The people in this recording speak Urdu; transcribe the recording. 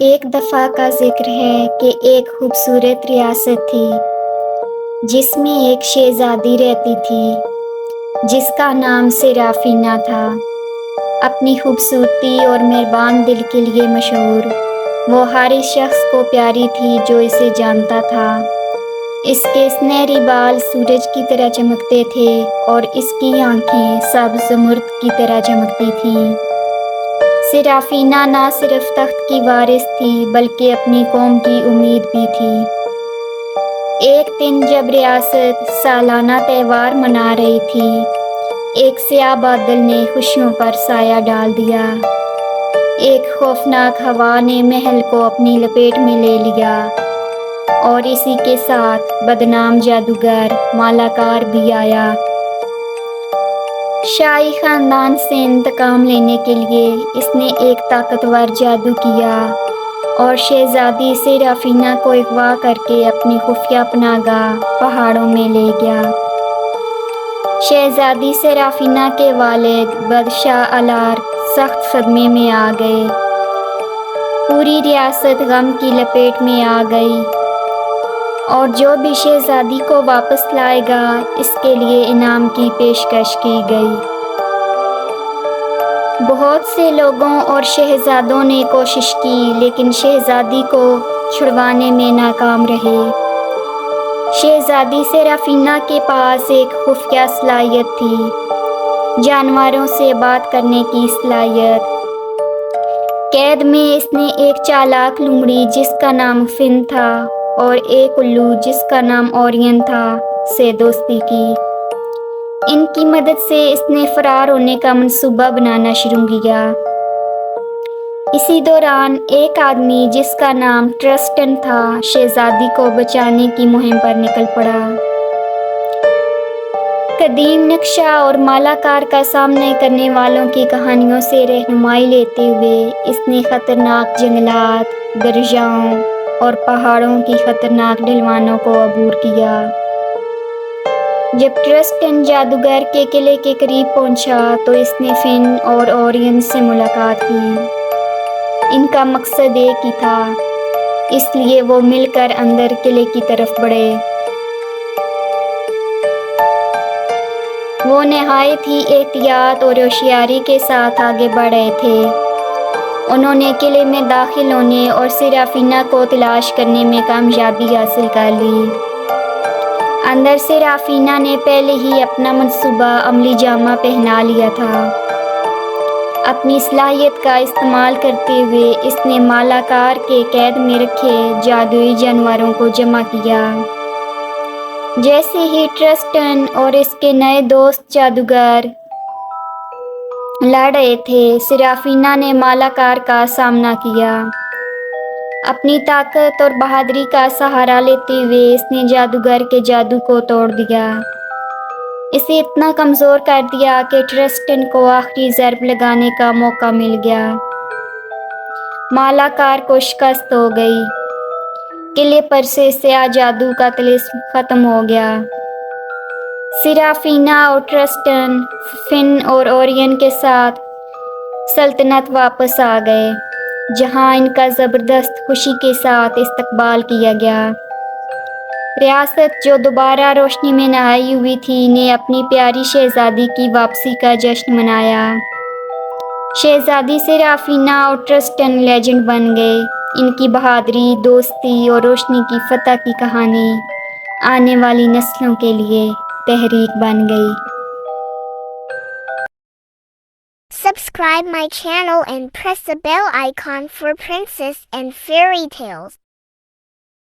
ایک دفعہ کا ذکر ہے کہ ایک خوبصورت ریاست تھی جس میں ایک شہزادی رہتی تھی جس کا نام سیرافینا تھا۔ اپنی خوبصورتی اور مہربان دل کے لیے مشہور، وہ ہر اس شخص کو پیاری تھی جو اسے جانتا تھا۔ اس کے سنہری بال سورج کی طرح چمکتے تھے اور اس کی آنکھیں سبز زمرد کی طرح چمکتی تھیں۔ سیرافینا نہ صرف تخت کی وارث تھی بلکہ اپنی قوم کی امید بھی تھی۔ ایک دن جب ریاست سالانہ تہوار منا رہی تھی، ایک سیاہ بادل نے خوشیوں پر سایہ ڈال دیا۔ ایک خوفناک ہوا نے محل کو اپنی لپیٹ میں لے لیا اور اسی کے ساتھ بدنام جادوگر مالاکار بھی آیا۔ شاہی خاندان سے انتقام لینے کے لیے اس نے ایک طاقتور جادو کیا اور شہزادی سیرافینا کو اغوا کر کے اپنی خفیہ پناہ گاہ پہاڑوں میں لے گیا۔ شہزادی سیرافینا کے والد بادشاہ الارک سخت صدمے میں آ گئے۔ پوری ریاست غم کی لپیٹ میں آ گئی اور جو بھی شہزادی کو واپس لائے گا اس کے لیے انعام کی پیشکش کی گئی۔ بہت سے لوگوں اور شہزادوں نے کوشش کی لیکن شہزادی کو چھڑوانے میں ناکام رہے۔ شہزادی سیرافینا کے پاس ایک خفیہ صلاحیت تھی، جانوروں سے بات کرنے کی صلاحیت۔ قید میں اس نے ایک چالاک لومڑی جس کا نام فن تھا اور ایک الو جس کا نام اورین تھا سے دوستی کی۔ ان کی مدد سے اس نے فرار ہونے کا منصوبہ بنانا شروع کیا۔ اسی دوران ایک آدمی جس کا نام ٹرسٹن تھا شہزادی کو بچانے کی مہم پر نکل پڑا۔ قدیم نقشہ اور مالاکار کا سامنا کرنے والوں کی کہانیوں سے رہنمائی لیتے ہوئے اس نے خطرناک جنگلات، دریاؤں اور پہاڑوں کی خطرناک ڈھلوانوں کو عبور کیا۔ جب ٹرسٹن جادوگر کے قلعے کے قریب پہنچا تو اس نے فن اور اورین سے ملاقات کی۔ ان کا مقصد ایک ہی تھا، اس لیے وہ مل کر اندر قلعے کی طرف بڑھے۔ وہ نہایت ہی احتیاط اور ہوشیاری کے ساتھ آگے بڑھ رہے تھے۔ انہوں نے قلعے میں داخل ہونے اور سیرافینا کو تلاش کرنے میں کامیابی حاصل کر لی۔ اندر سیرافینا نے پہلے ہی اپنا منصوبہ عملی جامہ پہنا لیا تھا۔ اپنی صلاحیت کا استعمال کرتے ہوئے اس نے مالاکار کے قید میں رکھے جادوئی جانوروں کو جمع کیا۔ جیسے ہی ٹرسٹن اور اس کے نئے دوست جادوگر لڑ رہے تھے، سیرافینا نے مالاکار کا سامنا کیا۔ اپنی طاقت اور بہادری کا سہارا لیتے ہوئے اس نے جادوگر کے جادو کو توڑ دیا، اسے اتنا کمزور کر دیا کہ ٹرسٹن کو آخری ضرب لگانے کا موقع مل گیا۔ مالاکار کو شکست ہو گئی، قلعے پر سے سیاہ جادو کا طلسم ختم ہو گیا۔ سیرافینا اور ٹرسٹن فن اور اورین کے ساتھ سلطنت واپس آ گئے، جہاں ان کا زبردست خوشی کے ساتھ استقبال کیا گیا۔ ریاست جو دوبارہ روشنی میں نہائی ہوئی تھی نے اپنی پیاری شہزادی کی واپسی کا جشن منایا۔ شہزادی سیرافینا اور ٹرسٹن لیجنڈ بن گئے۔ ان کی بہادری، دوستی اور روشنی کی فتح کی کہانی آنے والی نسلوں کے لیے تحریک بن گئی۔ Subscribe my channel and press the bell icon for princess and fairy tales.